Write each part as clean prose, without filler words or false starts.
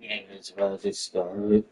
And it's about to start.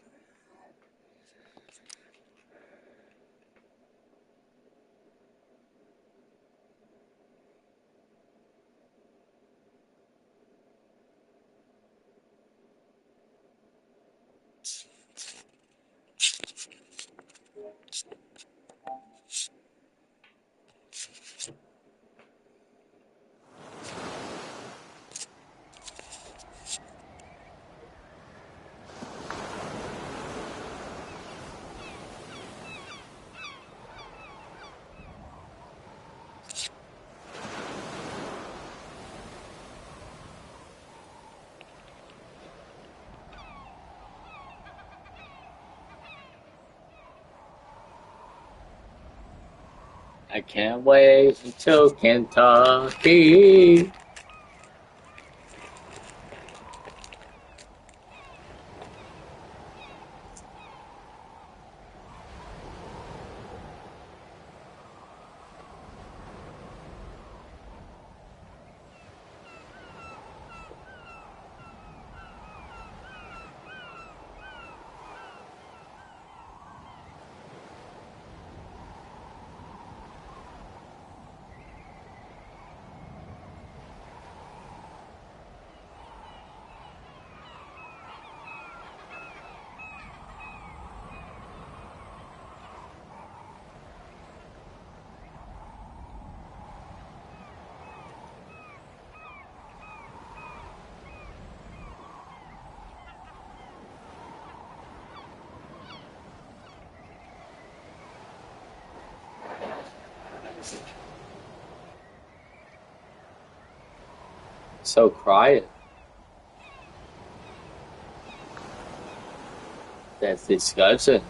I can't wait until Kentucky. So quiet. That's disgusting.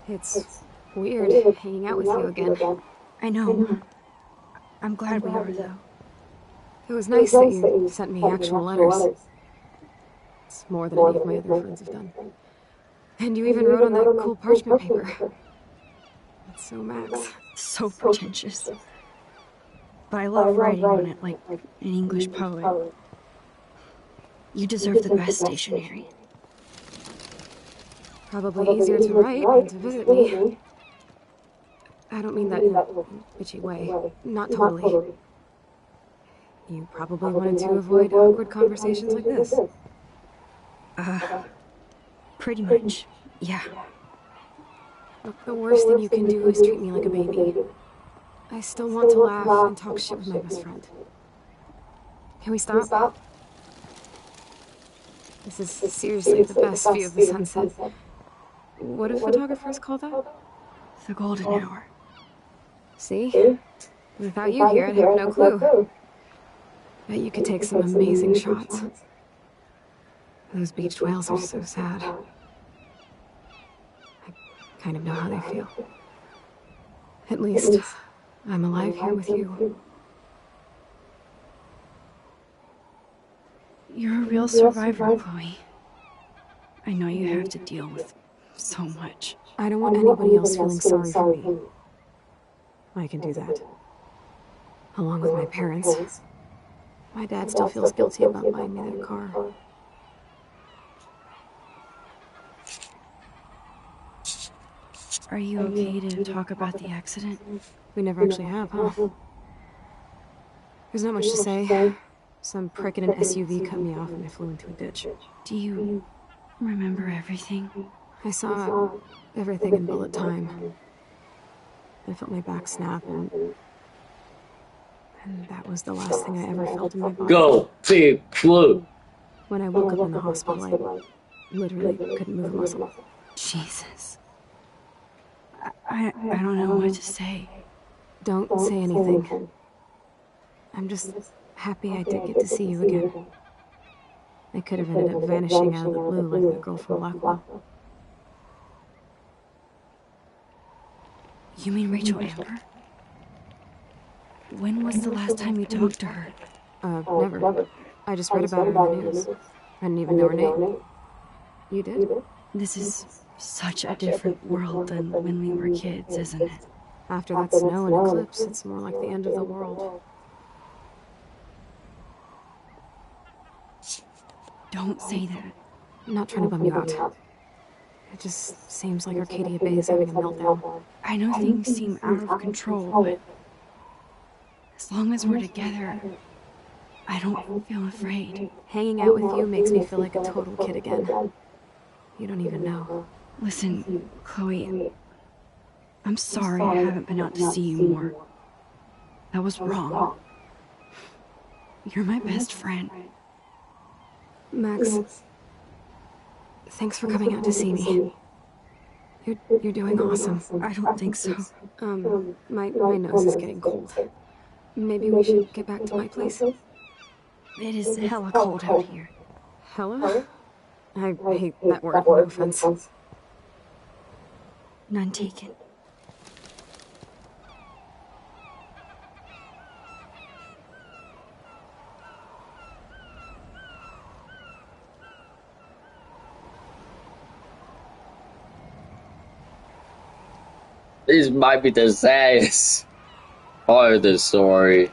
It's weird hanging out with you again. I know. I'm glad we are, though. It was nice that you sent me actual letters. It's more than any of my other friends have done. And you even wrote on that cool parchment paper. That's so Max. So pretentious. But I love writing on it like an English poet. You deserve the best stationery. Probably easier to write than to visit me. I don't mean that in a bitchy way. Not totally. You probably wanted to avoid awkward conversations like this. Pretty much, yeah. Look, the worst thing you can do is treat me like a baby. I still want to laugh and talk shit with my best friend. Can we stop? This is seriously the best view of the sunset. What do photographers call that? The golden hour. See? Without you here, I'd have no clue. Bet you could take some amazing shots. Those beached whales are so sad. I kind of know how they feel. At least, I'm alive here with you. You're a real survivor, Chloe. I know you have to deal with so much. I don't want anybody else feeling sorry for me. I can do that. Along with my parents. My dad still feels guilty about buying me that car. Are you okay to talk about the accident? We never actually have, huh? There's not much to say. Some prick in an SUV cut me off and I flew into a ditch. Do you remember everything? I saw everything in bullet time. I felt my back snap and that was the last thing I ever felt in my body. Go, big blue. When I woke up in the hospital, I literally couldn't move a muscle. Jesus. I don't know what to say. Don't say anything. I'm just happy I did get to see you again. I could have ended up vanishing out of the blue like the girl from Blackwell. You mean Rachel Amber? When was the last time you talked to her? Never. I just read about her in the news. I didn't even know her name. You did? This is such a different world than when we were kids, isn't it? After that snow and eclipse, it's more like the end of the world. Don't say that. I'm not trying to bum you out. It just seems like Arcadia Bay is having a meltdown. I know things seem out of control, but as long as we're together, I don't feel afraid. Hanging out with you makes me feel like a total kid again. You don't even know. Listen, Chloe, I'm sorry I haven't been out to see you more. That was wrong. You're my best friend. Max, thanks for coming out to see me. You're doing awesome. I don't think so. My nose is getting cold. Maybe we should get back to my place? It is hella cold out here. Hella? I hate that word, no offense. None taken. This might be the saddest part of the story.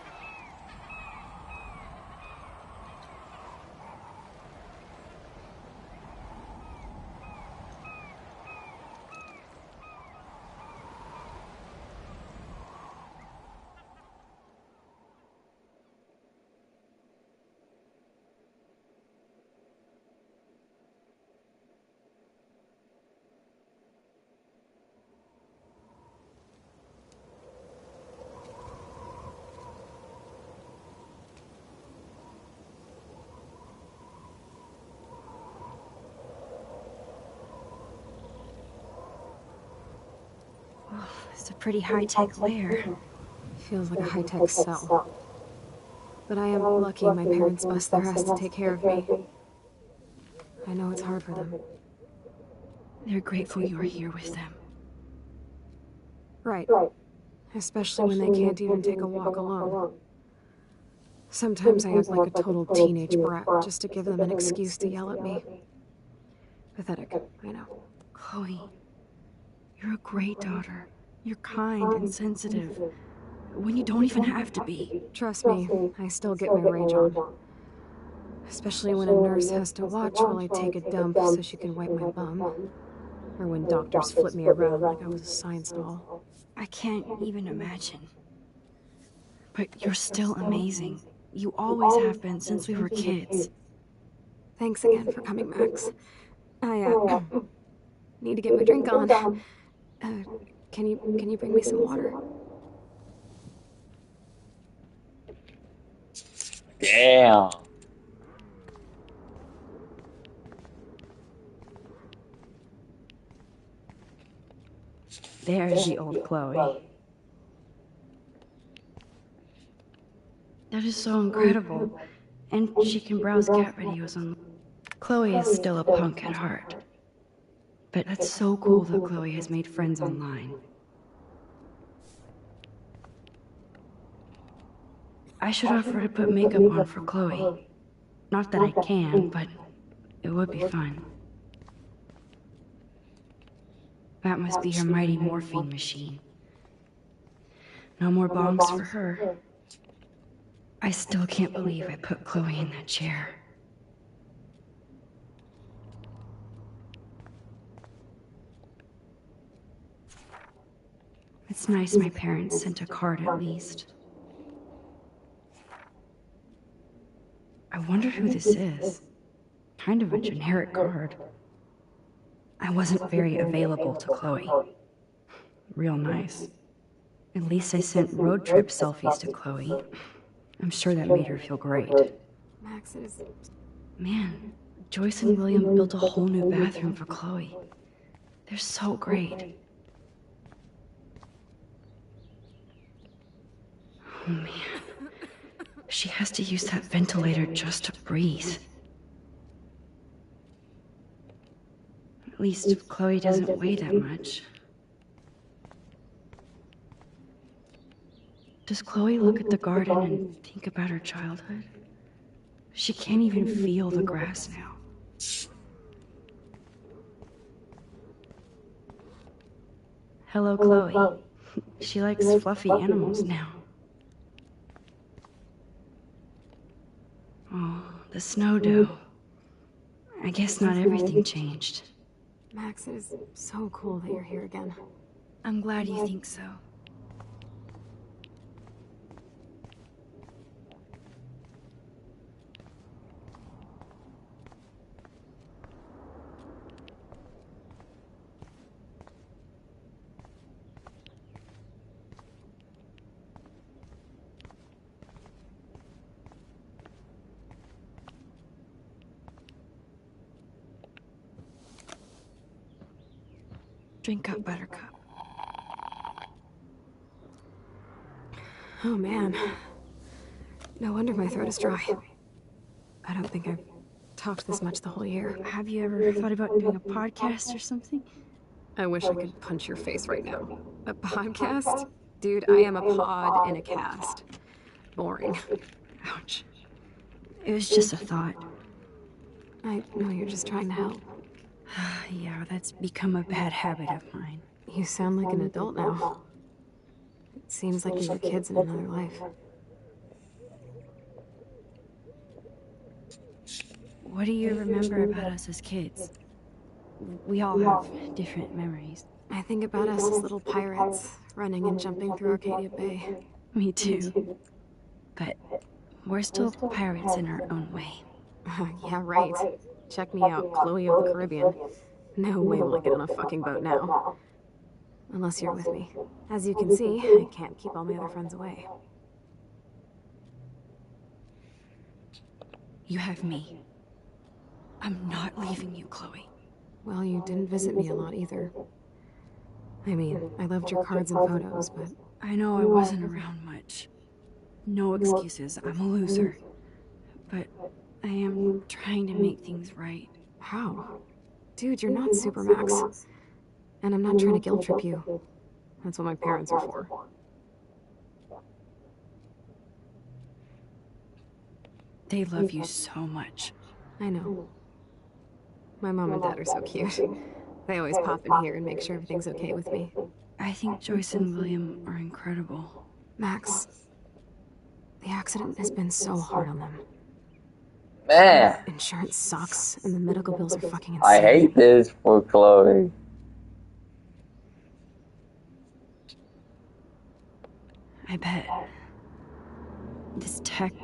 It's a pretty high-tech lair. Feels like a high-tech cell. But I am lucky my parents bust their ass to take care of me. I know it's hard for them. They're grateful you're here with them. Right. Especially when they can't even take a walk alone. Sometimes I act like a total teenage brat just to give them an excuse to yell at me. Pathetic, I know. Chloe, you're a great daughter. You're kind and sensitive, when you don't even have to be. Trust me, I still get my rage on. Especially when a nurse has to watch while I take a dump so she can wipe my bum. Or when doctors flip me around like I was a science doll. I can't even imagine. But you're still amazing. You always have been since we were kids. Thanks again for coming, Max. I, need to get my drink on. Can you bring me some water? Damn. There's the old Chloe. That is so incredible. And she can browse cat videos on... Chloe is still a punk at heart. But that's so cool that Chloe has made friends online. I should offer to put makeup on for Chloe. Not that I can, but it would be fun. That must be her mighty morphine machine. No more bongs for her. I still can't believe I put Chloe in that chair. It's nice my parents sent a card at least. I wonder who this is. Kind of a generic card. I wasn't very available to Chloe. Real nice. At least I sent road trip selfies to Chloe. I'm sure that made her feel great. Max is... Man, Joyce and William built a whole new bathroom for Chloe. They're so great. Oh man. She has to use that ventilator just to breathe. At least Chloe doesn't weigh that much. Does Chloe look at the garden and think about her childhood? She can't even feel the grass now. Hello, Chloe. She likes fluffy animals now. Oh, the snow dough. I guess not everything changed. Max, it is so cool that you're here again. I'm glad you think so. Drink up, Buttercup. Oh man. No wonder my throat is dry. I don't think I've talked this much the whole year. Have you ever thought about doing a podcast or something? I wish I could punch your face right now. A podcast? Dude, I am a pod in a cast. Boring. Ouch. It was just a thought. I know you're just trying to help. Yeah, that's become a bad habit of mine. You sound like an adult now. It seems like we were kids in another life. What do you remember about us as kids? We all have different memories. I think about us as little pirates, running and jumping through Arcadia Bay. Me too. But we're still pirates in our own way. Yeah, right. Check me out, Chloe of the Caribbean. No way will I get on a fucking boat now. Unless you're with me. As you can see, I can't keep all my other friends away. You have me. I'm not leaving you, Chloe. Well, you didn't visit me a lot either. I mean, I loved your cards and photos, but... I know I wasn't around much. No excuses, I'm a loser. But I am trying to make things right. How? Dude, you're not Supermax. And I'm not trying to guilt trip you. That's what my parents are for. They love you so much. I know. My mom and dad are so cute. They always pop in here and make sure everything's okay with me. I think Joyce and William are incredible. Max, the accident has been so hard on them. Man, Insurance sucks, and the medical bills are fucking insane. I hate this for Chloe. I bet. This tech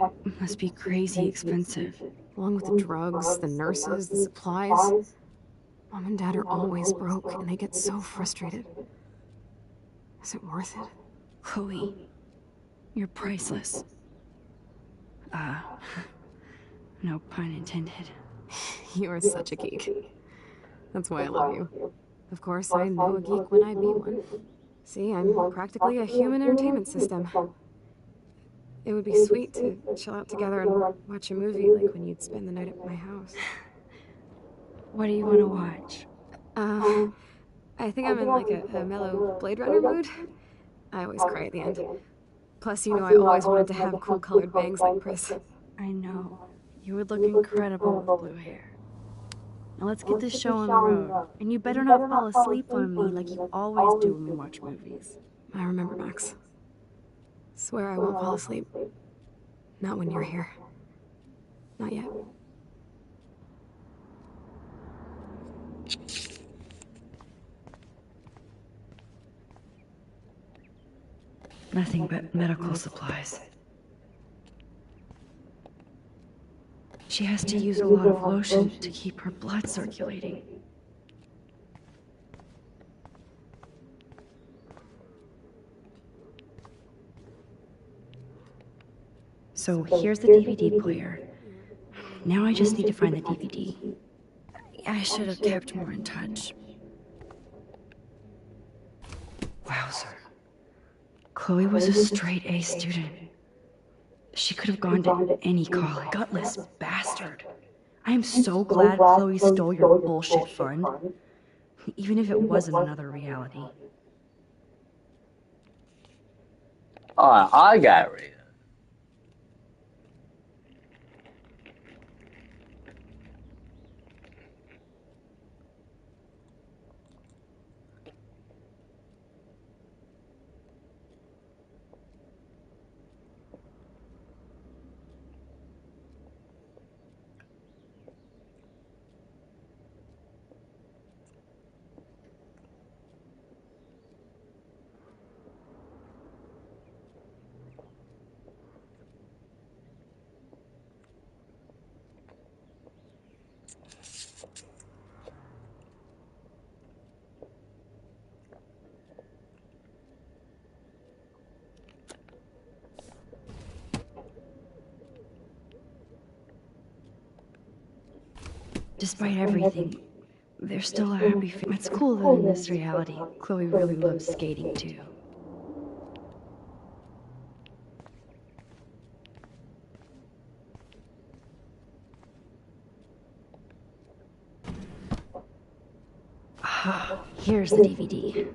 must be crazy expensive. Along with the drugs, the nurses, the supplies. Mom and Dad are always broke, and they get so frustrated. Is it worth it? Chloe, you're priceless. No pun intended. You are such a geek. That's why I love you. Of course, I know a geek when I be one. See, I'm practically a human entertainment system. It would be sweet to chill out together and watch a movie like when you'd spend the night at my house. What do you want to watch? I think I'm in like a mellow Blade Runner mood. I always cry at the end. Plus, you know I always wanted to have cool colored bangs like Pris. I know. You would look incredible with blue hair. Now let's get this show on the road. And you better not fall asleep on me like you always do when we watch movies. I remember, Max. Swear I won't fall asleep. Not when you're here. Not yet. Nothing but medical supplies. She has to use a lot of lotion to keep her blood circulating. So here's the DVD player. Now I just need to find the DVD. I should have kept more in touch. Wowzer. Chloe was a straight A student. She could have gone to any college. Gutless bastard. I am so glad Chloe stole your bullshit fund. Even if it wasn't another reality. Oh, I got rid of it. Despite everything, they're still a happy family. It's cool that in this reality, Chloe really loves skating too. Ah, here's the DVD.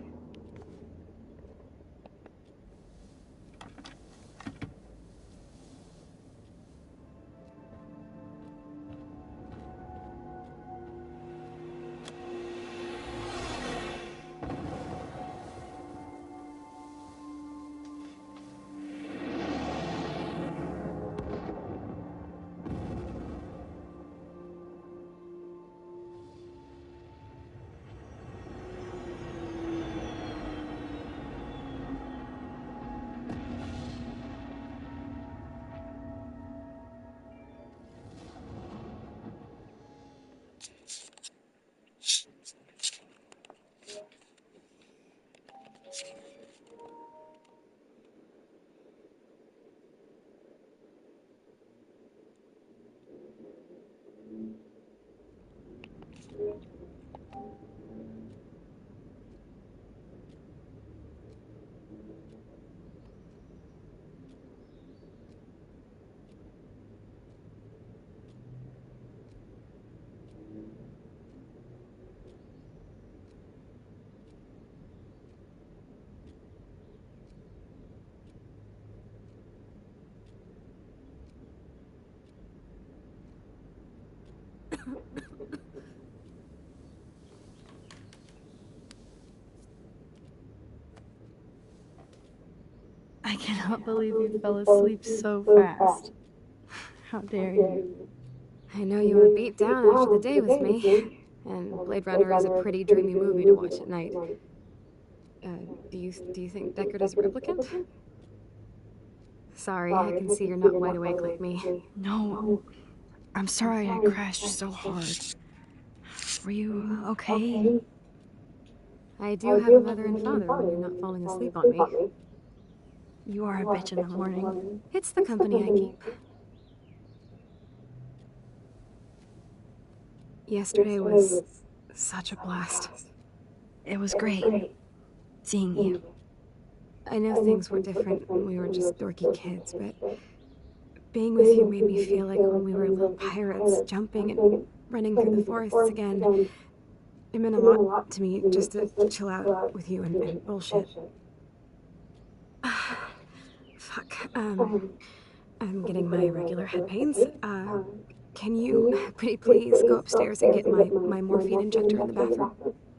I cannot believe you fell asleep so fast. How dare you? I know you were beat down after the day with me, and Blade Runner is a pretty dreamy movie to watch at night. Do you think Deckard is a replicant? Sorry, I can see you're not wide awake like me. No, I'm sorry I crashed so hard. Were you okay? I do have a mother and father when you're not falling asleep on me. You are a bitch in the morning. It's the company I keep. Yesterday was such a blast. It was great seeing you. I know things were different when we were just dorky kids, but being with you made me feel like when we were little pirates jumping and running through the forests again. It meant a lot to me just to chill out with you and bullshit. Fuck. I'm getting my regular head pains. Can you, pretty please, go upstairs and get my morphine injector in the bathroom?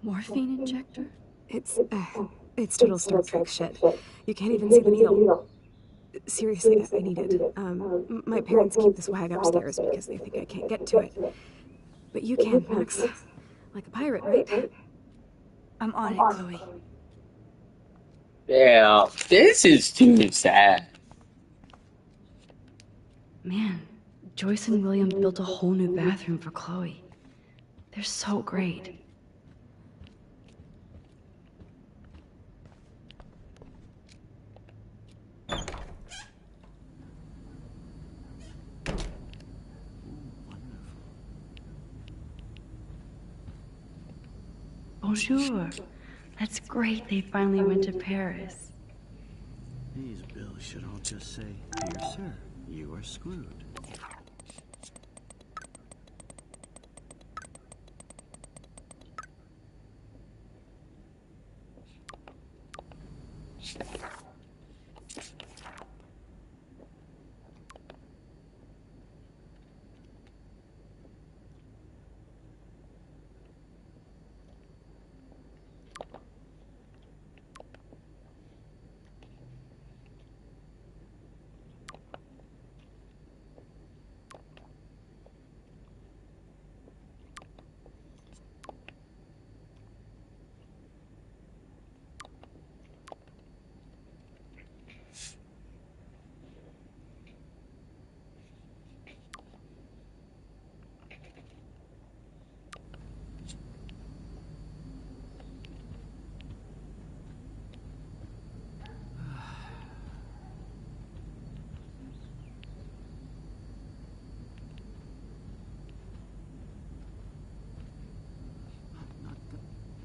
Morphine injector? It's total Star Trek shit. You can't even see the needle. Seriously, I need it. My parents keep the swag upstairs because they think I can't get to it. But you can, Max. Like a pirate, right? I'm on it, Chloe. Yeah, this is too sad. Man, Joyce and William built a whole new bathroom for Chloe. They're so great. Bonjour. That's great they finally went to Paris. These bills should all just say, "Dear sir, you are screwed."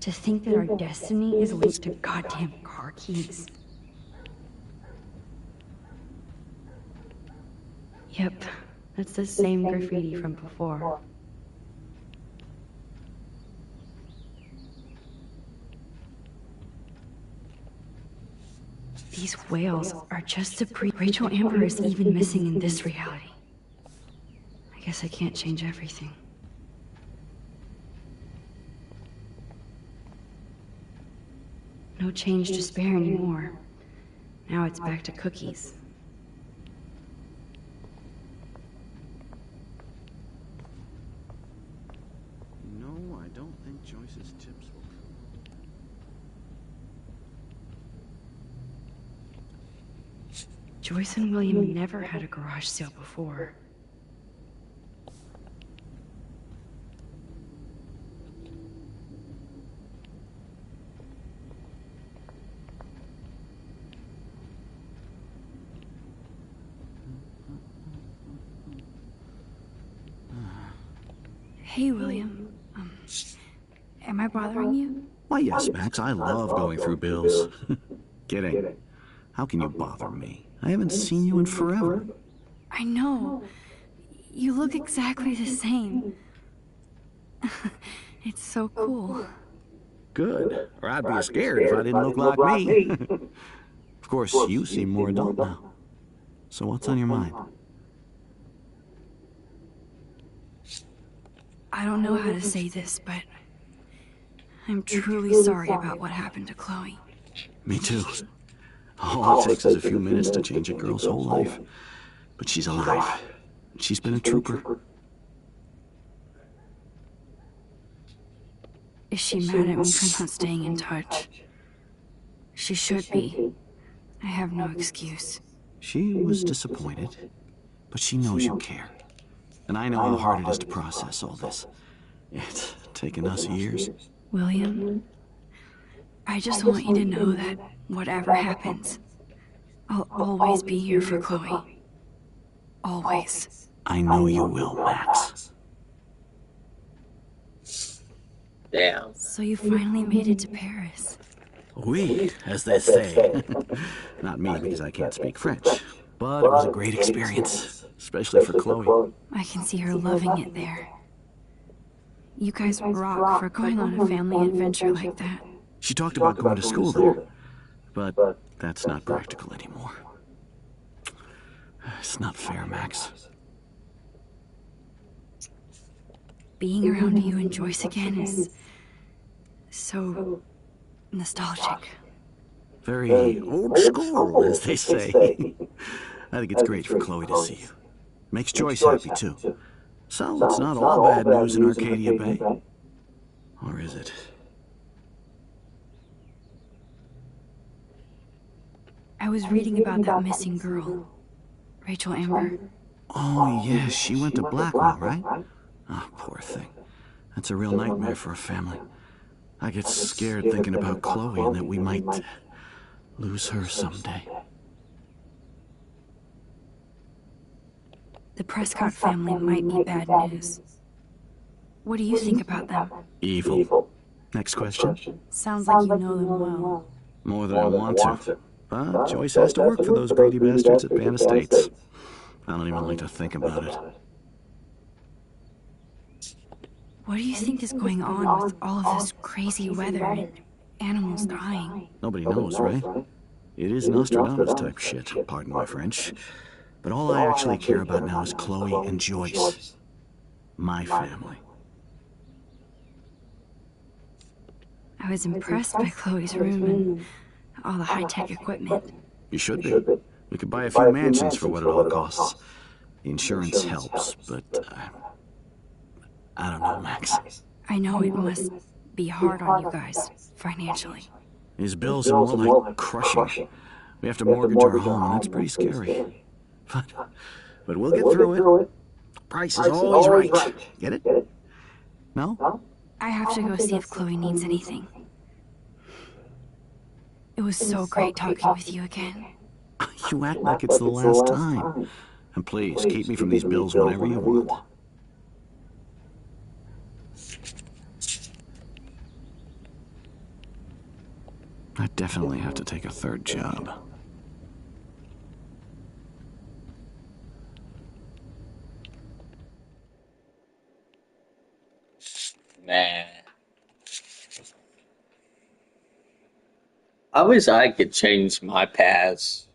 To think that our destiny is linked to goddamn car keys. Yep, that's the same graffiti from before. These whales are just the Rachel Amber is even missing in this reality. I guess I can't change everything. No change to spare anymore. Now it's back to cookies. No, I don't think Joyce's tips will come. Joyce and William never had a garage sale before. Hey, William. Am I bothering you? Why, yes, Max. I love going through bills. Kidding. How can you bother me? I haven't seen you in forever. I know. You look exactly the same. It's so cool. Good. Or I'd be scared if I didn't look like me. Of course, you seem more adult now. So what's on your mind? I don't know how to say this, but I'm truly sorry about what happened to Chloe. Me too. All it takes is a few minutes to change a girl's whole life. But she's alive. She's been a trooper. Is she mad at me for not staying in touch? She should be. I have no excuse. She was disappointed, but she knows you care. And I know how hard it is to process all this. It's taken us years. William, I just want you to know that whatever happens, I'll always be here for Chloe. Always. I know you will, Max. Damn. So you finally made it to Paris. Oui, as they say. Not me, because I can't speak French. But it was a great experience, especially for Chloe. I can see her loving it there. You guys rock for going on a family adventure like that. She talked about going to school there, but that's not practical anymore. It's not fair, Max. Being around you and Joyce again is so nostalgic. Very old school, as they say. I think it's great for Chloe to see you. Makes Joyce happy, too. So it's not all bad news in Arcadia Bay. Or is it? I was reading about that missing girl, Rachel Amber. Oh, yes, she went to Blackwell, right? Oh, poor thing. That's a real nightmare for a family. I get scared thinking about Chloe and that we might lose her someday. The Prescott family might be bad news. What do you think about them? Evil. Next question. Sounds like you know them well. More than I want to. But Joyce has to work for those greedy bastards at Ban Estates. I don't even like to think about it. What do you think is going on with all of this crazy weather and animals dying? Nobody knows, right? It is Nostradamus type shit, pardon my French. But all I actually care about now is Chloe and Joyce. My family. I was impressed by Chloe's room and all the high-tech equipment. You should be. We could buy a few mansions for what it all costs. The insurance helps, but I don't know, Max. I know it must be hard on you guys, financially. These bills are more like crushing. We have to mortgage our home, and that's pretty scary. But we'll get through it. Price is always right. Get it? No? I have to go see if Chloe needs anything. It was so great talking with you again. You act like it's the last time. And please, keep me from these bills whenever you want. definitely have to take a third job. Man. I wish I could change my past.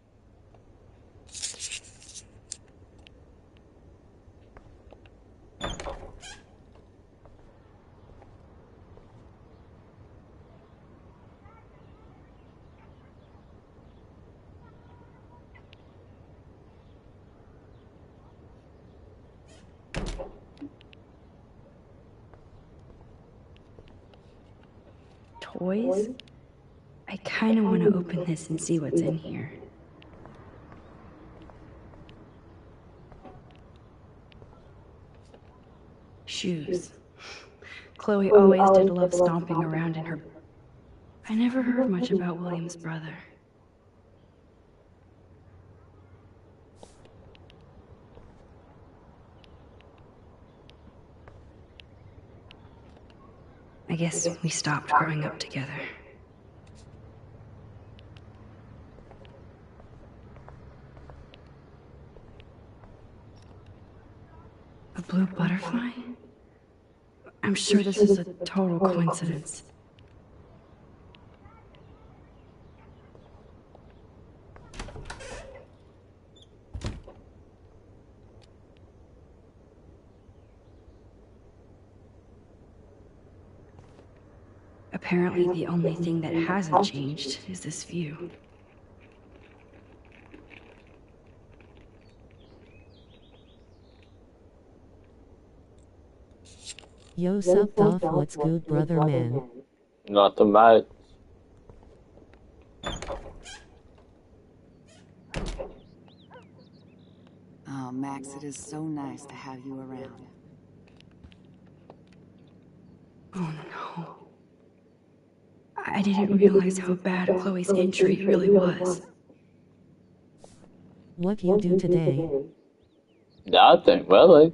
Toys? I kind of want to open this and see what's in here. Shoes. Chloe always did love stomping around in her... I never heard much about William's brother. I guess we stopped growing up together. A blue butterfly? I'm sure this is a total coincidence. Apparently, the only thing that hasn't changed is this view. Yo, sup, Dolph, what's good, brother man? Not too much. Oh, Max, it is so nice to have you around. Oh no. I didn't realize how bad Chloe's injury really was. What you do today? Nothing, really.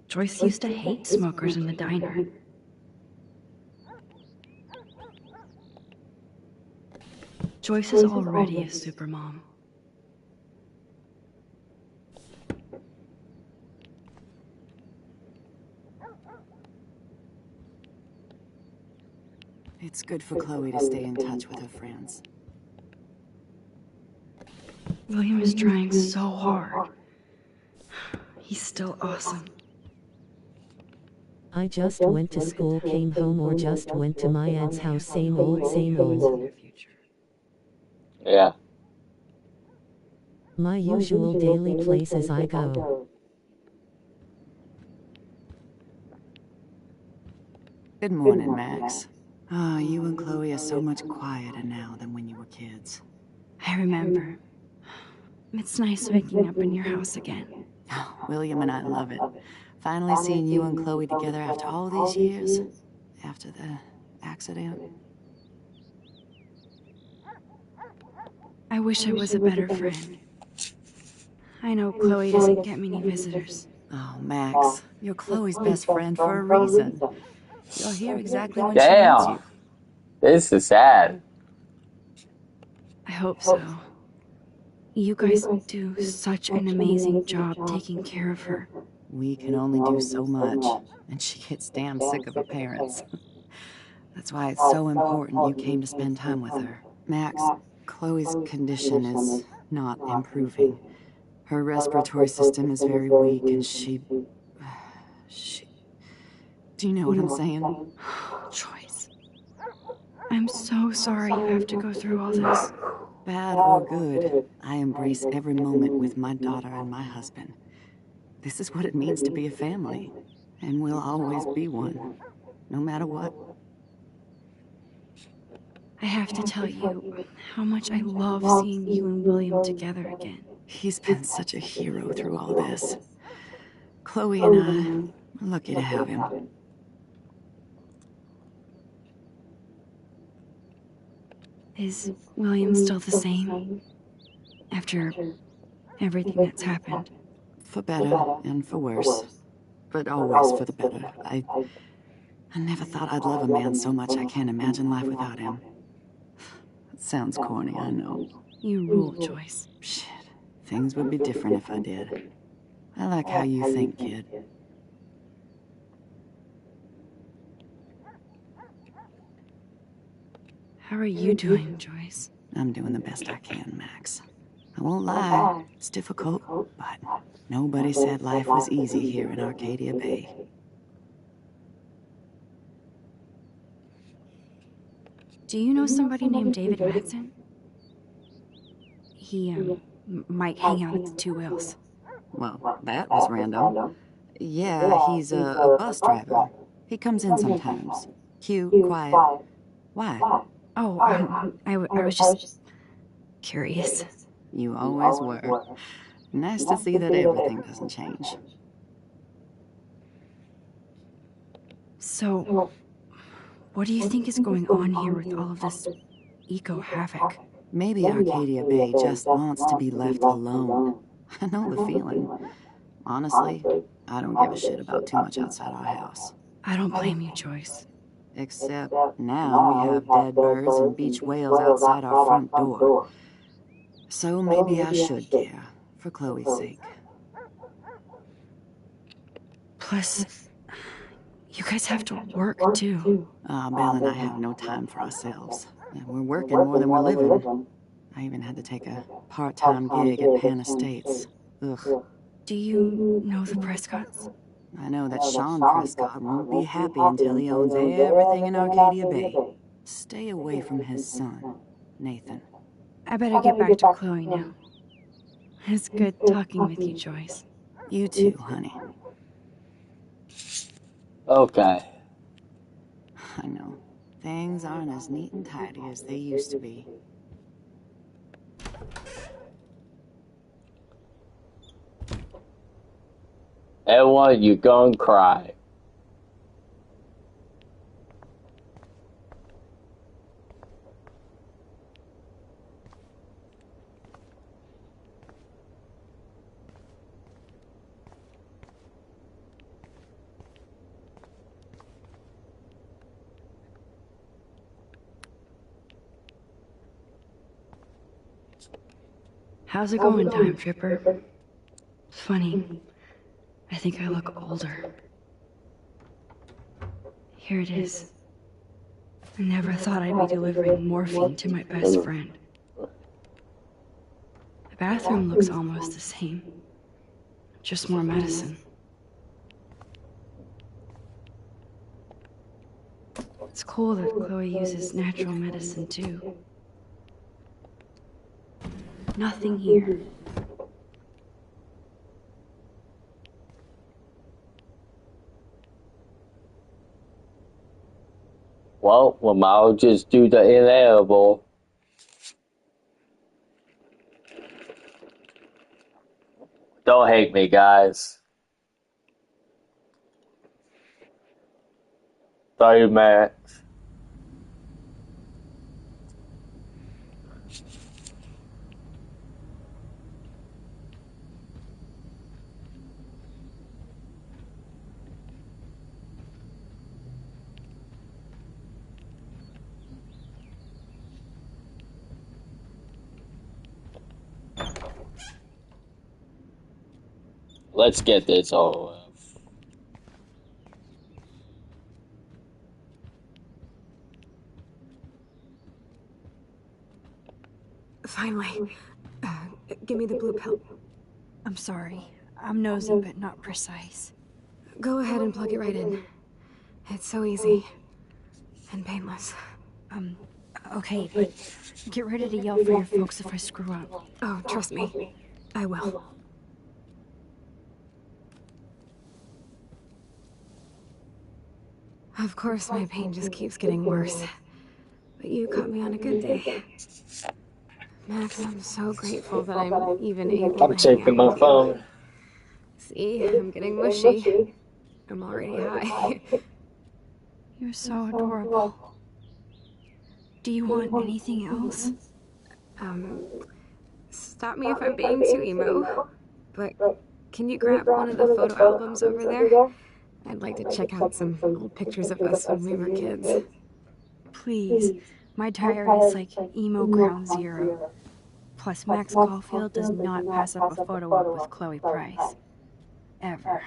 Joyce used to hate smokers in the diner. Joyce is already a supermom. It's good for Chloe to stay in touch with her friends. William is trying so hard. He's still awesome. I just went to school, came home, or just went to my aunt's house, same old, same old. Yeah. My usual daily places I go. Good morning, Max. Ah, you and Chloe are so much quieter now than when you were kids. I remember. It's nice waking up in your house again. William and I love it. Finally seeing you and Chloe together after all these years. After the accident. I wish I was a better friend. I know Chloe doesn't get many visitors. Oh, Max, you're Chloe's best friend for a reason. You're here exactly when she needs Damn. you. This is sad. I hope so. You guys do such an amazing job taking care of her. We can only do so much, and she gets damn sick of her parents. That's why it's so important you came to spend time with her. Max, Chloe's condition is not improving. Her respiratory system is very weak, and she... Do you know what I'm saying? Joyce. I'm so sorry you have to go through all this. Bad or good, I embrace every moment with my daughter and my husband. This is what it means to be a family, and we'll always be one, no matter what. I have to tell you how much I love seeing you and William together again. He's been such a hero through all this. Chloe and I are lucky to have him. Is William still the same? After everything that's happened? For better and for worse. But always for the better. I never thought I'd love a man so much I can't imagine life without him. It sounds corny, I know. You rule, Joyce. Shit. Things would be different if I did. I like how you think, kid. How are you doing, Joyce? I'm doing the best I can, Max. I won't lie, it's difficult, but nobody said life was easy here in Arcadia Bay. Do you know somebody named David Madsen? He, might hang out at the Two Whales. Well, that was random. Yeah, he's a bus driver. He comes in sometimes. Cute, quiet. Why? Oh, I was just curious. You always were. Nice to see that everything doesn't change. So, what do you think is going on here with all of this eco-havoc? Maybe Arcadia Bay just wants to be left alone. I know the feeling. Honestly, I don't give a shit about too much outside our house. I don't blame you, Joyce. Except now we have dead birds and beach whales outside our front door. So maybe I should care, for Chloe's sake. Plus, you guys have to work, too. Belle and I have no time for ourselves. We're working more than we're living. I even had to take a part-time gig at Pan Estates. Ugh. Do you know the Prescotts? I know that Sean Prescott won't be happy until he owns everything in Arcadia Bay. Stay away from his son, Nathan. I better get back to Chloe now. It's good talking with you, Joyce. You too, honey. Okay. I know. Things aren't as neat and tidy as they used to be. Everyone, you gonna cry. How's it going, Time Tripper? Funny. I think I look older. Here it is. I never thought I'd be delivering morphine to my best friend. The bathroom looks almost the same. Just more medicine. It's cool that Chloe uses natural medicine too. Nothing here. Well, we might as well just do the inevitable. Don't hate me, guys. 30 minutes. Let's get this over with. Finally. Give me the blue pill. I'm sorry. I'm nosy but not precise. Go ahead and plug it right in. It's so easy. And painless. Okay, but get ready to yell for your folks if I screw up. Oh, trust me. I will. Of course, my pain just keeps getting worse. But you caught me on a good day. Max, I'm so grateful that I'm even able I'm to hang checking out my with you. phone. See, I'm getting mushy. I'm already high. You're so adorable. Do you want anything else? Stop me if I'm being too emo. But can you grab one of the photo albums over there? I'd like to check out some old pictures of us when we were kids. Please. My diary's like emo ground zero. Plus, Max Caulfield does not pass up a photo op with Chloe Price. Ever.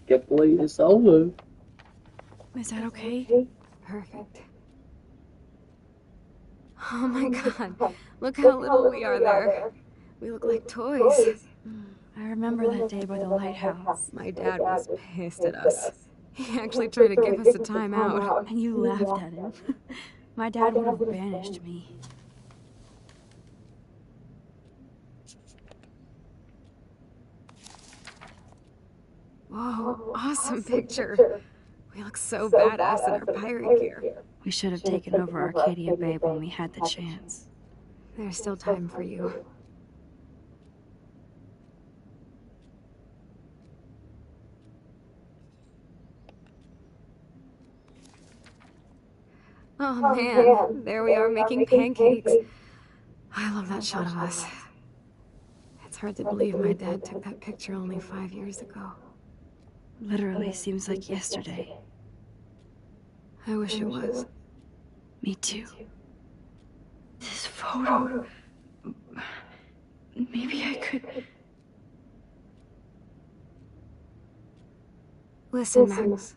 Can't believe it's over. Is that okay? Perfect. Oh my god, look how little we are there. We look like toys. I remember that day by the lighthouse. My dad was pissed at us. He actually tried to give us a timeout. And you laughed at him. My dad would have banished me. Whoa, awesome picture. We look so badass in our pirate gear. We should have taken over Arcadia Bay when we had the chance. There's still time for you. Oh man, there we are making pancakes. I love that shot of us. It's hard to believe my dad took that picture only 5 years ago. Literally seems like yesterday. I wish it was. Me too. This photo... Maybe I could... Listen, Max.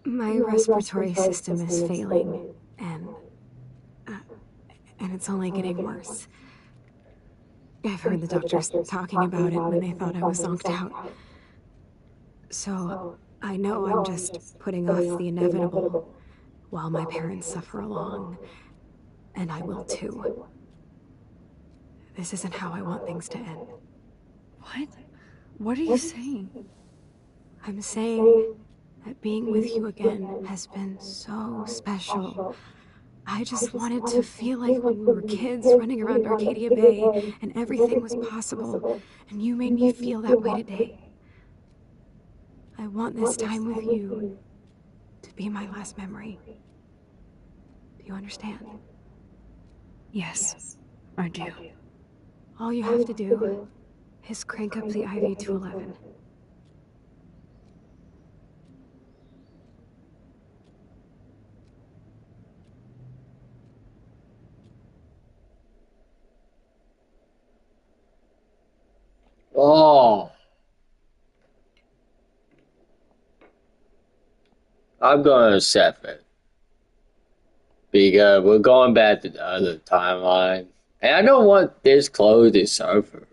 My respiratory system is failing, and it's only getting worse. I've heard the doctors talking about it when they thought I was zonked out. So, I know I'm just putting off the inevitable while my parents suffer along, and I will too. This isn't how I want things to end. What? What are you saying? I'm saying that being with you again has been so special. I just wanted to feel like when we were kids running around Arcadia Bay and everything was possible, and you made me feel that way today. I want this time with you to be my last memory. Do you understand? Yes, I do. All you have to do is crank up the IV to 11. Oh, I'm gonna accept it because we're going back to the other timeline, and I don't want this Chloe to suffer.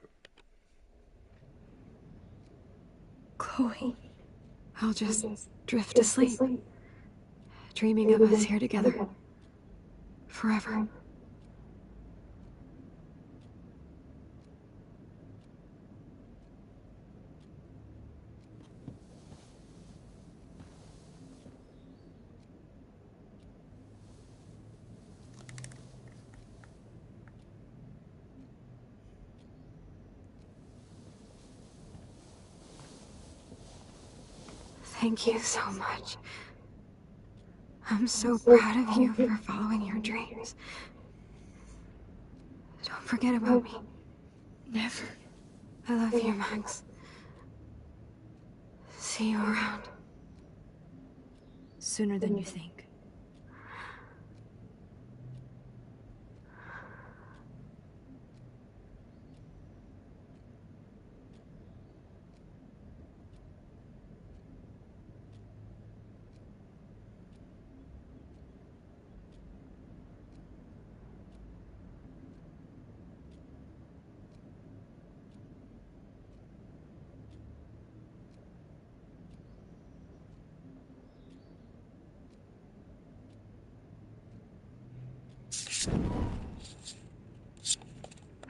Chloe. I'll just drift asleep, dreaming of us here together. Forever. Thank you so much. I'm so proud of you for following your dreams. Don't forget about me. Never. I love you, Max. See you around. Sooner than you think.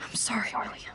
I'm sorry, William.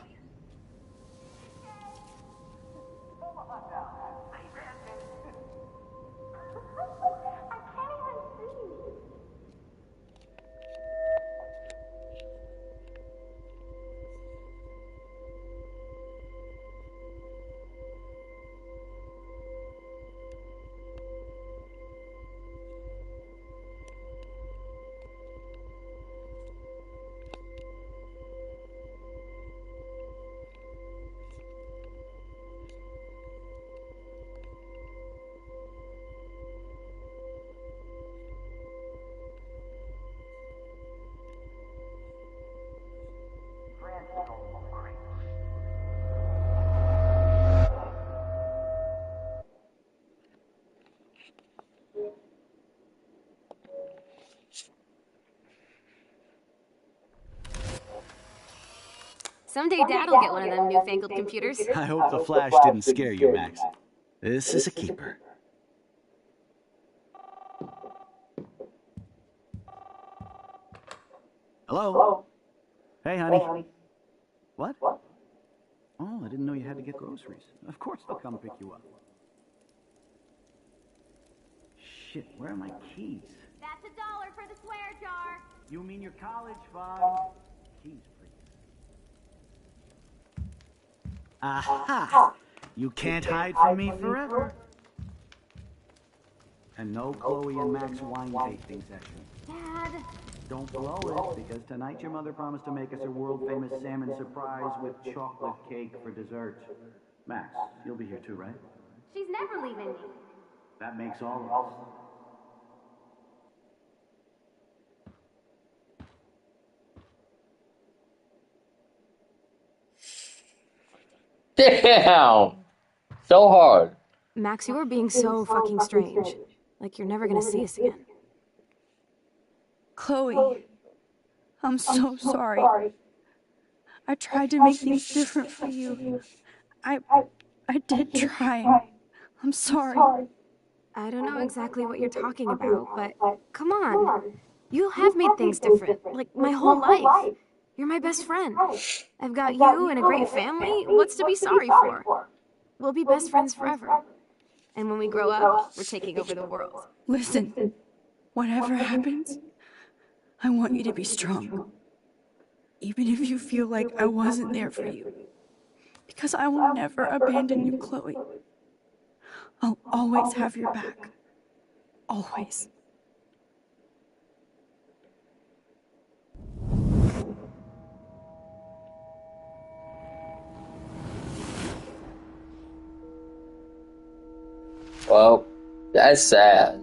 Someday Dad'll get one of them newfangled computers. I hope the flash didn't scare you, Max. This is a keeper. Hello? Hey, honey. What? Oh, I didn't know you had to get groceries. Of course they'll come pick you up. Shit, where are my keys? That's $1 for the swear jar. You mean your college fund? Keys, please. Aha! You can't hide from me forever. And no Chloe and Max wine tasting session. Dad. Don't blow it, because tonight your mother promised to make us a world-famous salmon surprise with chocolate cake for dessert. Max, you'll be here too, right? She's never leaving me. That makes all of us. Damn! So hard. Max, you are being so fucking strange. Like you're never gonna see us again. Chloe, I'm so sorry. I tried to make things different for you. I did try. I'm sorry. I don't know exactly what you're talking about, but come on. You have made things different, like my whole life. You're my best friend. I've got you and a great family. What's to be sorry for? We'll be best friends forever. And when we grow up, we're taking over the world. Listen, whatever happens, I want you to be strong. Even if you feel like I wasn't there for you. Because I will never abandon you, Chloe. I'll always have your back. Always. Well, that's sad.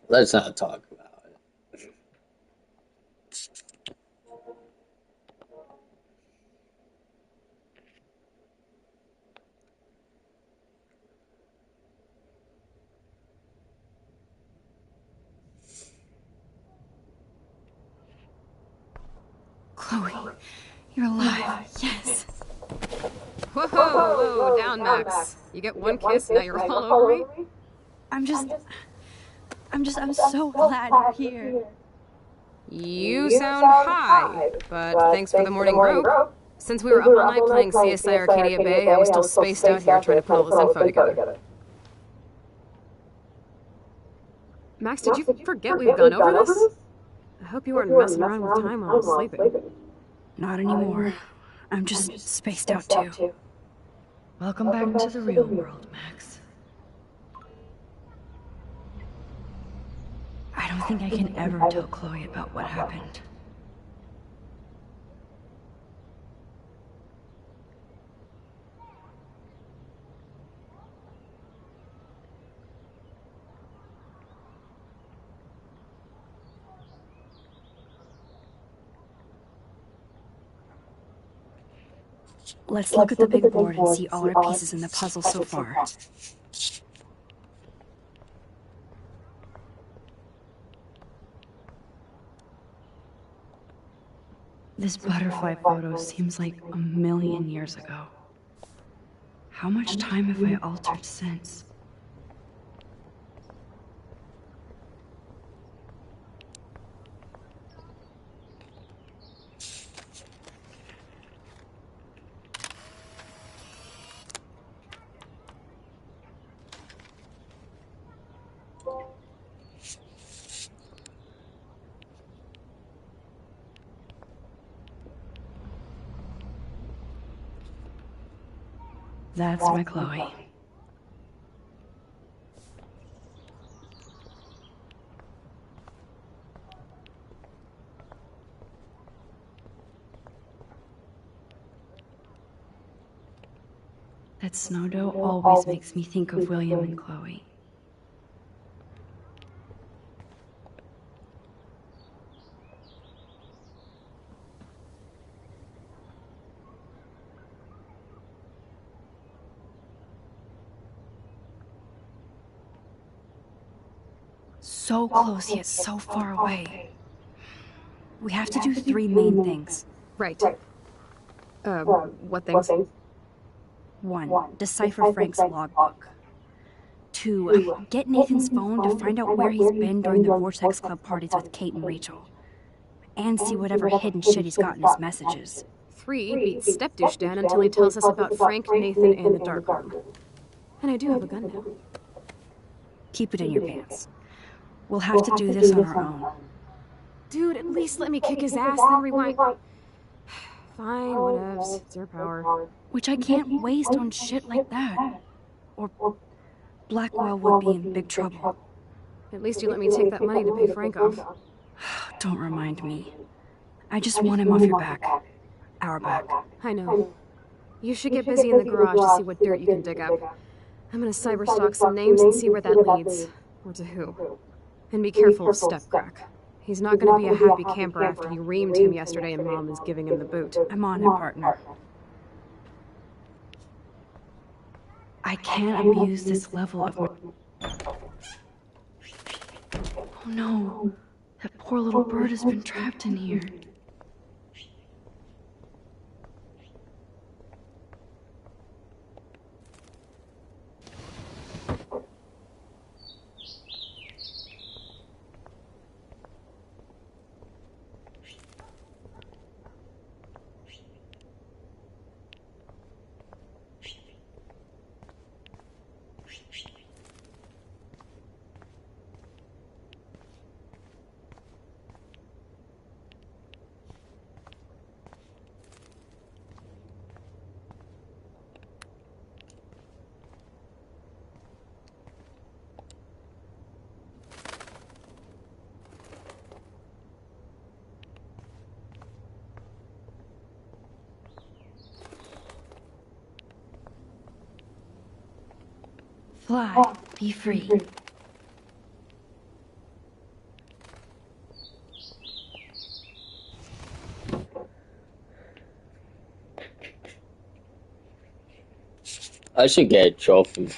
Let's not talk about it. Chloe, you're alive. Yes. Whoa, down, Max. You get one kiss, now you're all over me? I'm so glad you're here. You sound high, but thanks for the morning group. Since we were up all night playing CSI Arcadia Bay, I was still spaced out here trying to put all this info together. Max, did you forget we've gone over this? I hope you weren't messing around with time while I was sleeping. Not anymore. I'm just spaced out too. Welcome back to the real world, Max. I don't think I can ever tell Chloe about what happened. Let's look at the big board and see all our pieces in the puzzle so far. This butterfly photo seems like 1,000,000 years ago. How much time have I altered since? That's my Chloe. That snow dough always makes me think of William and Chloe. So close yet so far away. We have to do 3 main things. Right. What things? 1. Decipher Frank's logbook. 2. Get Nathan's phone to find out where he's been during the Vortex Club parties with Kate and Rachel. And see whatever hidden shit he's got in his messages. 3, beat Step-douche Dan until he tells us about Frank, Nathan, and the dark room. And I do have a gun now. Keep it in your pants. We'll have to do this on our own. Dude, at least let me kick his ass, then rewind. Fine, whatevs. It's your power. Which I can't waste on shit like that. Or Blackwell would be in big trouble. At least you let me take that money to pay Frank off. Don't remind me. I just want him off your back. Our back. I know. You should get busy in the garage to see what dirt you can dig up. I'm gonna cyberstalk some names and see where that leads. Or to who. And be careful of Stepcrack. He's not gonna be a happy camper after you reamed him yesterday and Mom is giving him the boot. I'm on it, partner. I can't abuse this level of... Oh no. That poor little bird has been trapped in here. Fly, be free. I should get a trophy.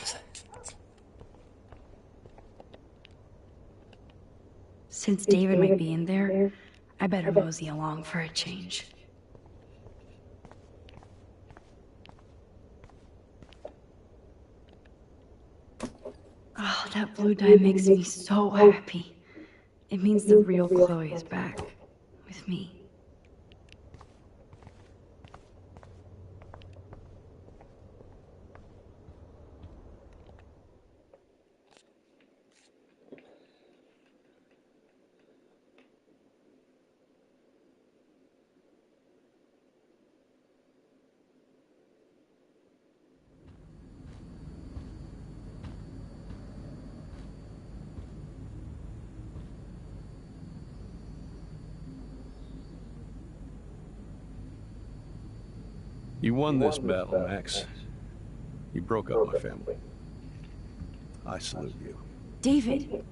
Since David might be in there, I better mosey along for a change. Oh, that blue dye makes me so happy. It means the real Chloe is back with me. You won this battle, Max. You broke up my family. I salute you. David,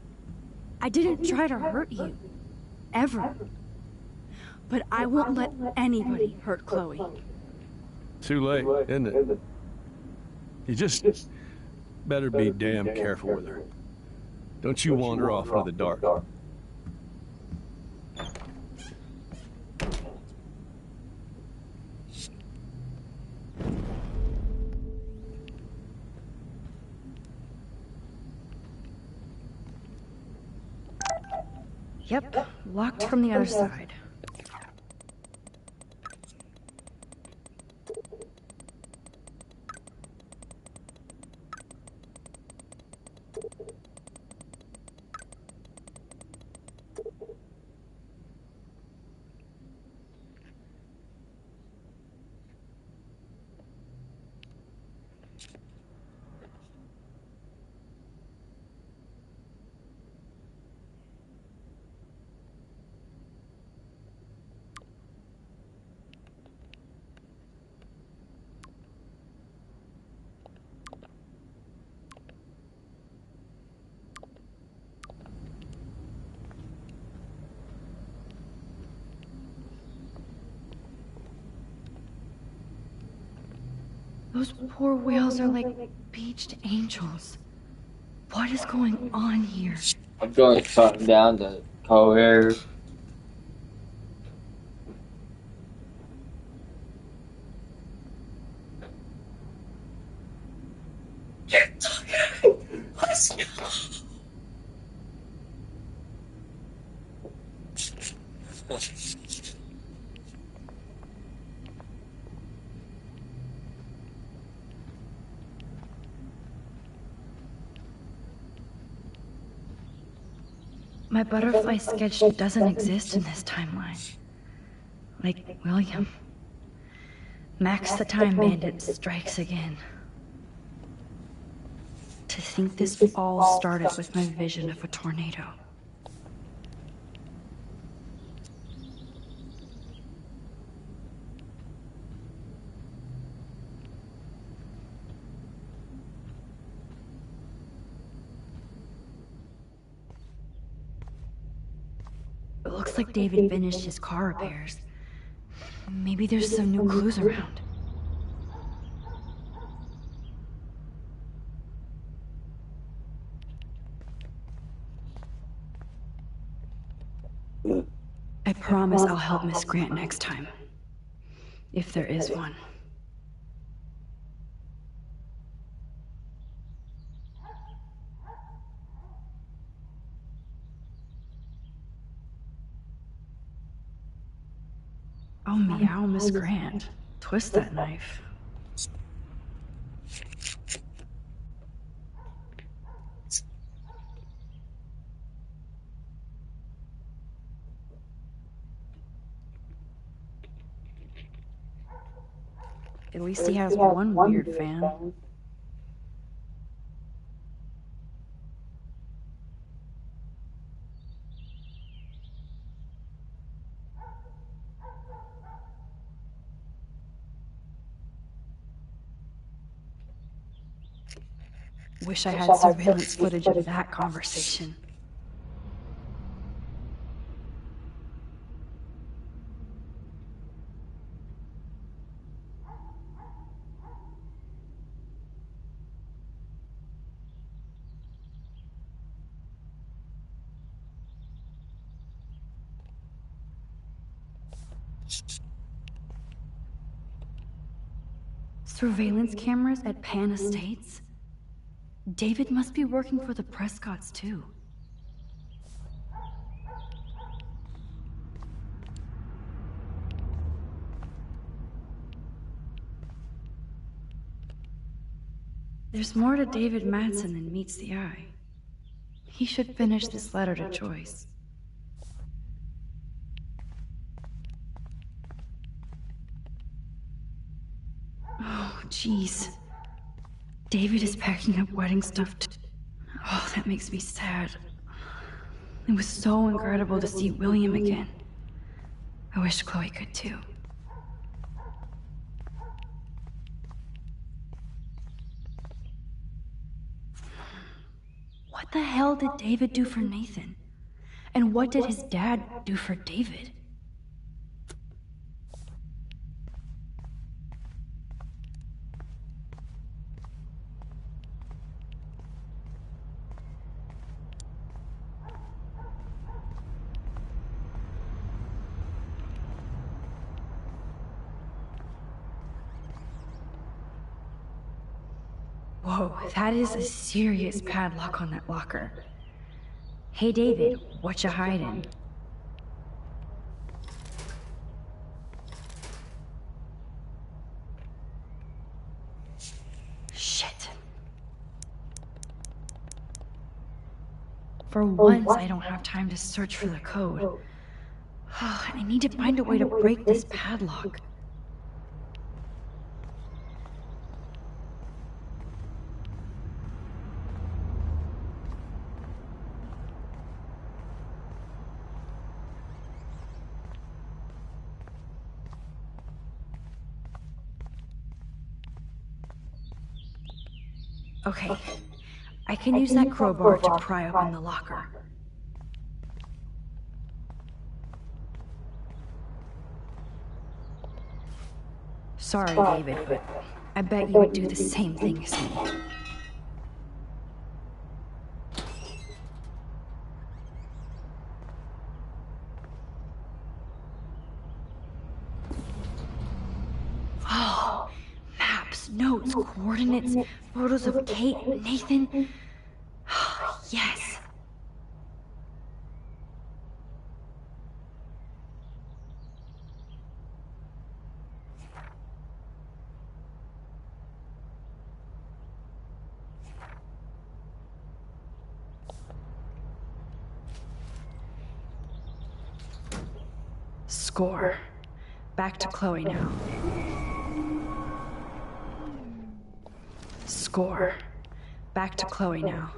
I didn't try to hurt you. Ever. But I won't let anybody hurt Chloe. Too late, isn't it? You just better be damn careful with her. Don't you wander off into the dark. Yep, locked from the other side. Those poor whales are like beached angels. What is going on here? I'm going to cut down the co-air. Let's go. My butterfly sketch doesn't exist in this timeline. Like William. Max the Time Bandit strikes again. To think this all started with my vision of a tornado. It looks like David finished his car repairs. Maybe there's some new clues around. I promise I'll help Miss Grant next time. If there is one. Oh, meow, Miss Grant. Twist that knife. At least he has one weird fan. Wish I had surveillance footage of that conversation. Surveillance cameras at Pan Estates? David must be working for the Prescotts, too. There's more to David Madsen than meets the eye. He should finish this letter to Joyce. Oh, jeez. David is packing up wedding stuff Oh, that makes me sad. It was so incredible to see William again. I wish Chloe could too. What the hell did David do for Nathan? And what did his dad do for David? Whoa, that is a serious padlock on that locker. Hey David, what you hiding? Shit. For once, I don't have time to search for the code. I need to find a way to break this padlock. Okay, I can use that crowbar to pry open the locker. Sorry, David, but I bet you would do the same thing as me. Oh, maps, notes, coordinates, photos of Kate, Nathan. Yes. Score. Back to Chloe now. Score. Back to Chloe now.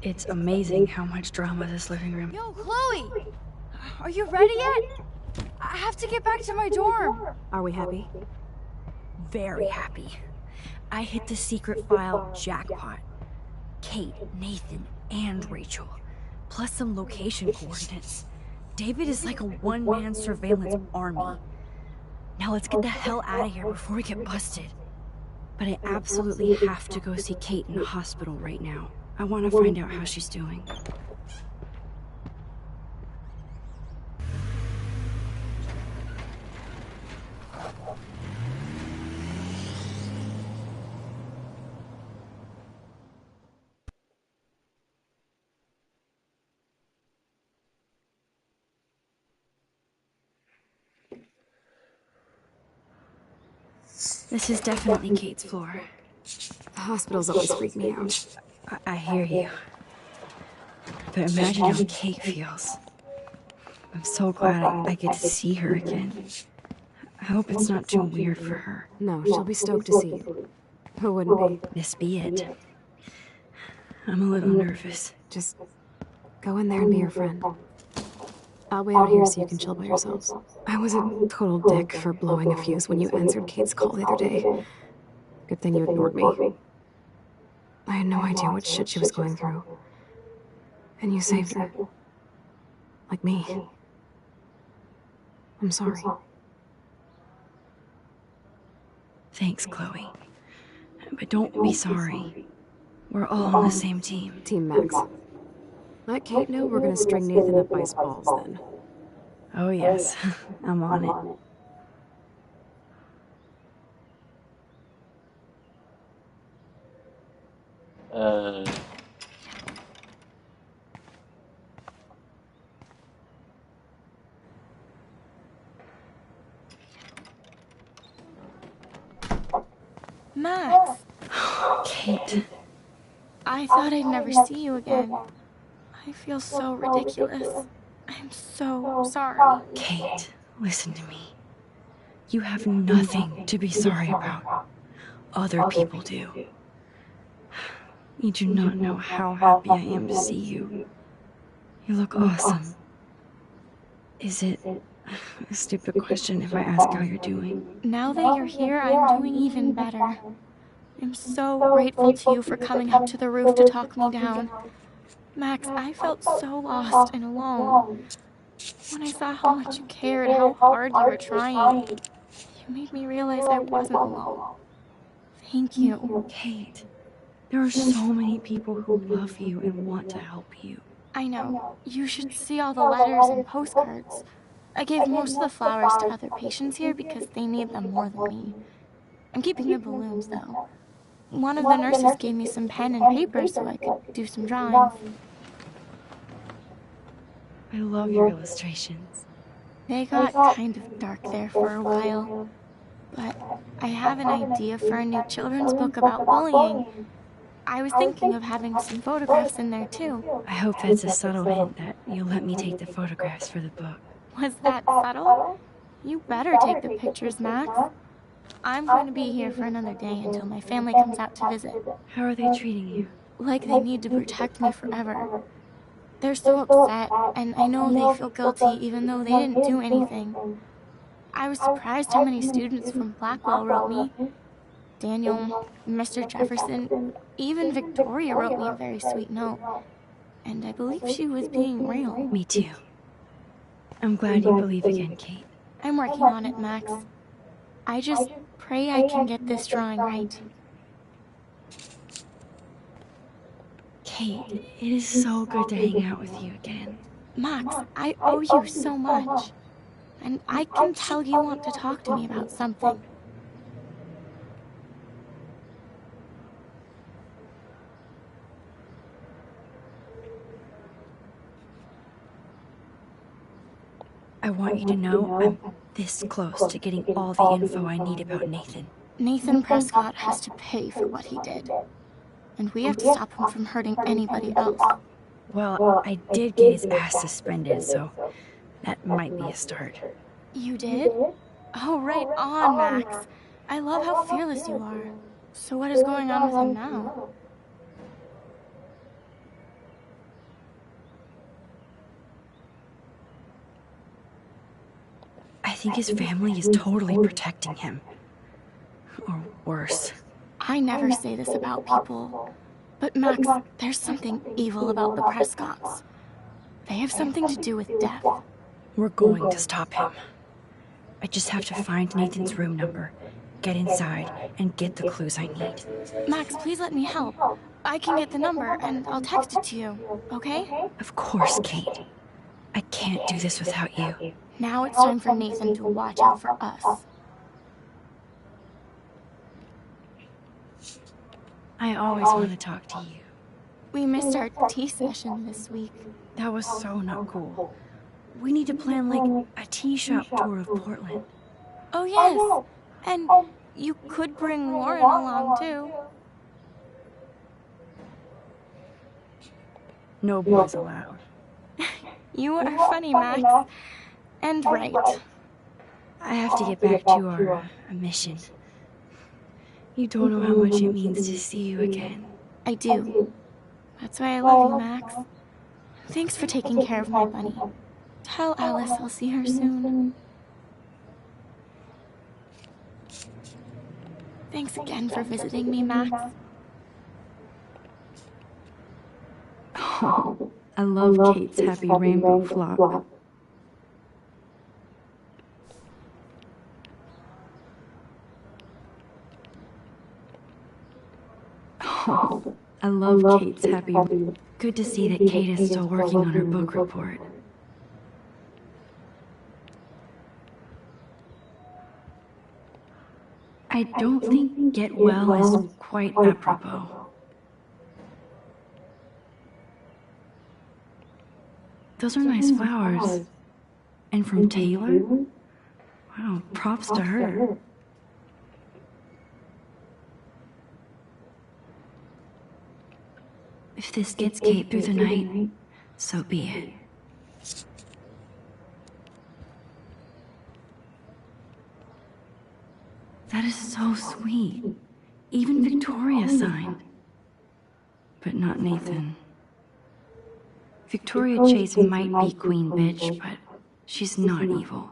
It's amazing how much drama this living room. Yo, Chloe! Are you ready yet? I have to get back to my dorm. Are we happy? Very happy. I hit the secret file jackpot. Kate, Nathan, and Rachel. Plus some location coordinates. David is like a one-man surveillance army. Now let's get the hell out of here before we get busted. But I absolutely have to go see Kate in the hospital right now. I want to find out how she's doing. This is definitely Kate's floor. The hospitals always freak me out. I hear you. But imagine how Kate feels. I'm so glad I get to see her again. I hope it's not too weird for her. No, she'll be stoked to see you. Who wouldn't be? This be it. I'm a little nervous. Just go in there and be your friend. I'll wait out here so you can chill by yourselves. I was a total dick for blowing a fuse when you answered Kate's call the other day. Good thing you ignored me. I had no idea what shit she was going through. And you saved her. Like me. I'm sorry. Thanks, Chloe. But don't be sorry. We're all on the same team. Team Max. Let Kate know we're gonna string Nathan up by his balls then. Oh yes, I'm on it. Max, Kate. I thought I'd never see you again. I feel so ridiculous. I'm so sorry. Kate, listen to me. You have nothing to be sorry about. Other people do. You do not know how happy I am to see you. You look awesome. Is it a stupid question if I ask how you're doing? Now that you're here, I'm doing even better. I'm so grateful to you for coming up to the roof to talk me down. Max, I felt so lost and alone. When I saw how much you cared, how hard you were trying, you made me realize I wasn't alone. Thank you. Kate, there are so many people who love you and want to help you. I know. You should see all the letters and postcards. I gave most of the flowers to other patients here because they need them more than me. I'm keeping the balloons, though. One of the nurses gave me some pen and paper so I could do some drawings. I love your illustrations. They got kind of dark there for a while. But I have an idea for a new children's book about bullying. I was thinking of having some photographs in there, too. I hope that's a subtle hint that you'll let me take the photographs for the book. Was that subtle? You better take the pictures, Max. I'm going to be here for another day until my family comes out to visit. How are they treating you? Like they need to protect me forever. They're so upset, and I know they feel guilty even though they didn't do anything. I was surprised how many students from Blackwell wrote me. Daniel, Mr. Jefferson, even Victoria wrote me a very sweet note. And I believe she was being real. Me too. I'm glad you believe again, Kate. I'm working on it, Max. I just pray I can get this drawing right. Kate, it is so good to hang out with you again. Max, I owe you so much. And I can tell you want to talk to me about something. I want you to know I'm this close to getting all the info I need about Nathan. Nathan Prescott has to pay for what he did. And we have to stop him from hurting anybody else. Well, I did get his ass suspended, so that might be a start. You did? Oh, right on, Max. I love how fearless you are. So what is going on with him now? I think his family is totally protecting him. Or worse. I never say this about people. But Max, there's something evil about the Prescotts. They have something to do with death. We're going to stop him. I just have to find Nathan's room number, get inside, and get the clues I need. Max, please let me help. I can get the number, and I'll text it to you, okay? Of course, Kate. I can't do this without you. Now it's time for Nathan to watch out for us. I always want to talk to you. We missed our tea session this week. That was so not cool. We need to plan, like, a tea shop tour of Portland. Oh, yes. And you could bring Warren along, too. No boys allowed. You are funny, Max. And right. I have to get back to our mission. You don't know how much it means to see you again. I do. That's why I love you, Max. Thanks for taking care of my bunny. Tell Alice I'll see her soon. Thanks again for visiting me, Max. Oh, I love Kate's happy rainbow flop. Oh, I love Kate's happy. Good to see that Kate is still working on her book report. I don't think get well is quite apropos. Those are nice flowers. And from Taylor? Wow, props to her. If this gets Kate through the night, so be it. That is so sweet. Even Victoria signed. But not Nathan. Victoria Chase might be Queen Bitch, but she's not evil.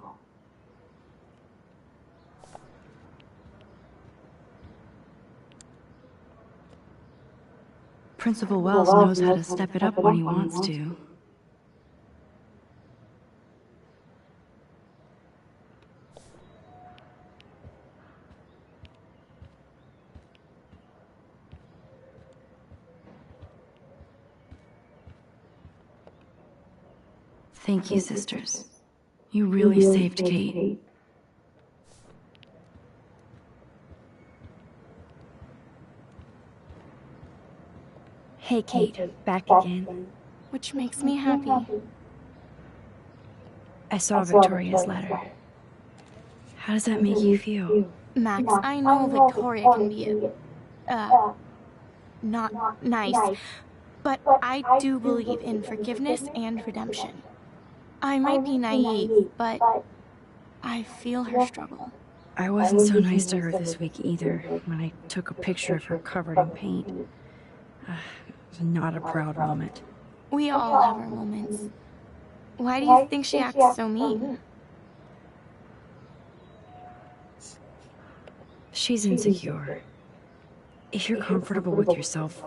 Principal Wells knows how to step it up when he wants to. Thank you, sisters. You really saved Kate. Hey, Kate, back again. Which makes me happy. I saw Victoria's letter. How does that make you feel? Max, I know Victoria can be not nice, but I do believe in forgiveness and redemption. I might be naive, but I feel her struggle. I wasn't so nice to her this week either, when I took a picture of her covered in paint. It was not a proud moment. We all have our moments. Why do you think she acts so mean? She's insecure. If you're comfortable with yourself,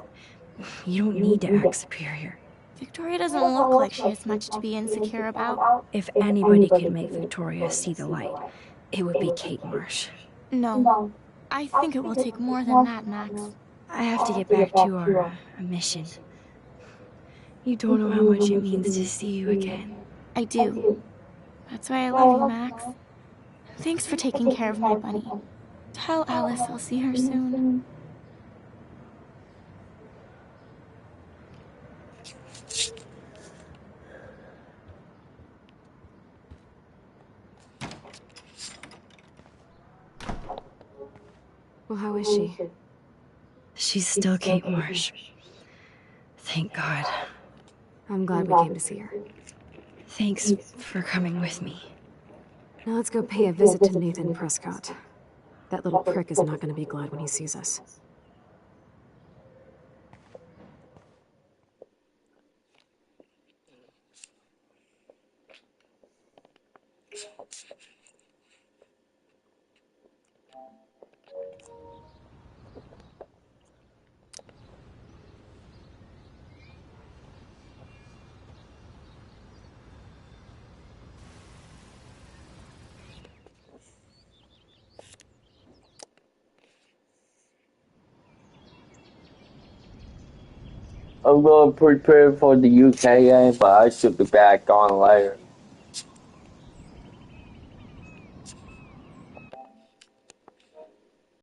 you don't need to act superior. Victoria doesn't look like she has much to be insecure about. If anybody could make Victoria see the light, it would be Kate Marsh. No. I think it will take more than that, Max. I have to get back to our mission. You don't know how much it means to see you again. I do. That's why I love you, Max. Thanks for taking care of my bunny. Tell Alice I'll see her soon. Well, how is she? She's still Kate Marsh. Thank God. I'm glad we came to see her. Thanks for coming with me. Now let's go pay a visit to Nathan Prescott. That little prick is not going to be glad when he sees us. I'm going to prepare for the UK game, but I should be back on later.